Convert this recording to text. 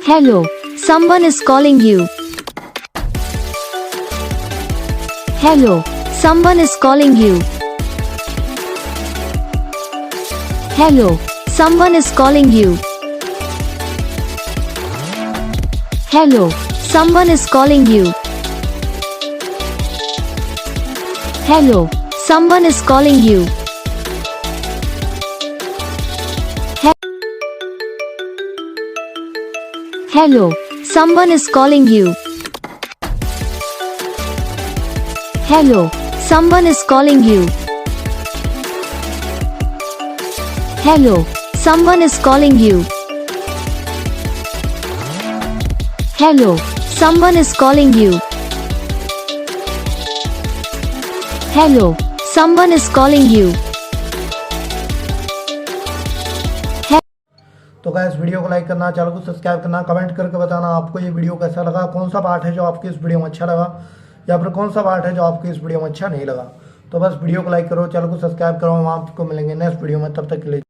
Hello, someone is calling you. Hello, someone is calling you. Hello, someone is calling you. Hello, someone is calling you. Hello, someone is calling you. Hello, someone is calling you. Hello, someone is calling you. Hello, someone is calling you. Hello, someone is calling you. Hello, someone is calling you. तो guys video को like करना, channel को subscribe करना, comment करके बताना आपको ये video कैसा लगा, कौन सा पार्ट है जो आपको इस वीडियो में अच्छा लगा या फिर कौन सा पार्ट है जो आपको इस वीडियो में अच्छा नहीं लगा। तो बस वीडियो को लाइक करो, चैनल को सब्सक्राइब करो, हम आपको मिलेंगे नेक्स्ट वीडियो में, तब तक के लिए।